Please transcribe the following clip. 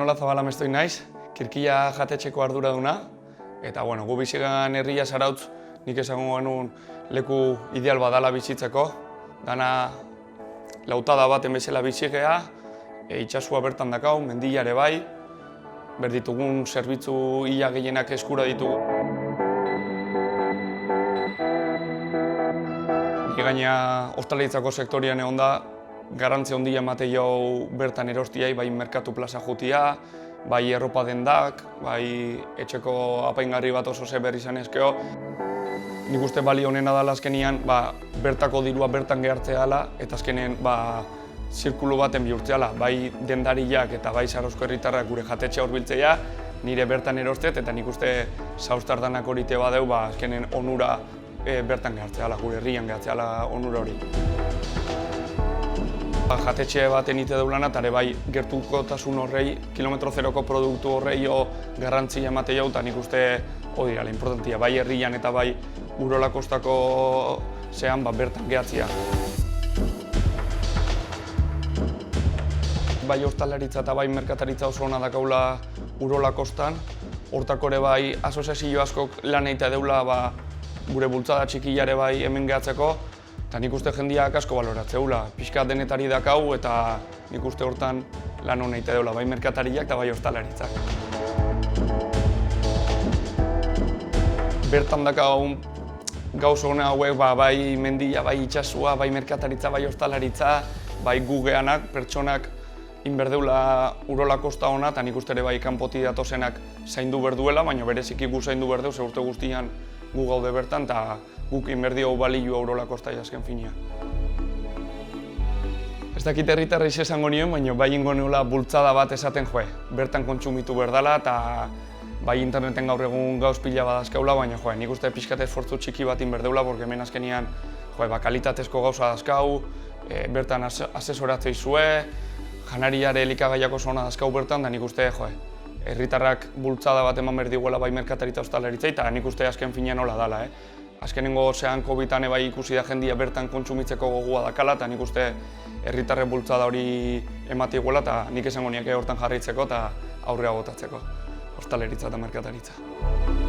Imanol Zabala mestoi naiz, Kirkia jatetxeko arduraduna, eta gu bizigan herria Zarautz nik esango genuen leku ideal badala bizitzeko. Dana lautada baten bezala bizigea, itsasua bertan dakau, mendia ere bai, berditugun zerbitzu ia gehienak eskura ditugu. Ni gaina ostalaritzako sektorian egon da, garrantzi handia emate jau bertan erostiai, bai merkatu plaza jutia, bai erropa dendak, bai etxeko apaingarri bat oso zeber izan ezkeo. Nik uste bali honena dela azkenian, bertako dirua bertan gehartzea dela, eta azkenen zirkulu baten bihurtzea, bai dendariak eta bai Zarauzko herritarrak gure jatetxea hurbiltzea, nire bertan erostet, eta nik uste zauztardanak horite badeu, azkenen onura bertan gehartzea, gure herrian gehartzea onura hori. Jatetxe baten ite deulana, eta bai gertukotasun horrei, kilometro zeroko produktu horrei garrantzi emate jau, eta nik uste hori dira, importantia, bai herrian eta bai Urola kostako zean bertan gehatzea. Bai hostalaritza eta bai merkataritza oso ona dakaula Urola kostan, hortako ere bai asoziazio askok lan egitea deula gure bultzada txikilare bai hemen gehatzeko, eta nik uste jendeak asko baloratzeula. Pixka denetari dakau eta nik uste hortan lan hona egitea deula, bai merkatariak eta bai hostalaritzak. Bertan dakau gauz hona hauek bai mendia, bai itsasua, bai merkataritza, bai hostalaritza, bai gugeanak, pertsonak inberdeula Urola kosta hona, eta nik uste ere bai kanpoti datozenak zaindu berduela, baina bereziki gu zaindu berdeu, ze urte guztian gu gaude bertan, eta guk inberdio balioa Urola kosta jasken finia. Ez dakit herritarrei esango nioen, baina bai ingo nuela bultzada bat esaten bertan kontsumitu berdala, eta bai interneten gaur egun gauz pila badazkaula, baina nik uste pixkat esfortzu txiki bat inberdeula, porque hemen azkenian kalitatezko gauza dazkau, bertan asesoratzei zue, janariare elikagaiak oso ona dazkau bertan, da nik uste herritarrak bultzada bat eman berdiguela bai merkataritza hostalaritza, eta nik uste azken finean nola dala. Azkenengo zean COVID-an bai ikusi da jendia bertan kontsumitzeko gogua dakala, eta nik uste herritarren bultzada hori emate iguela, eta nik esango niake hortan jarraitzeko eta aurrea botatzeko hostalaritza eta merkataritza.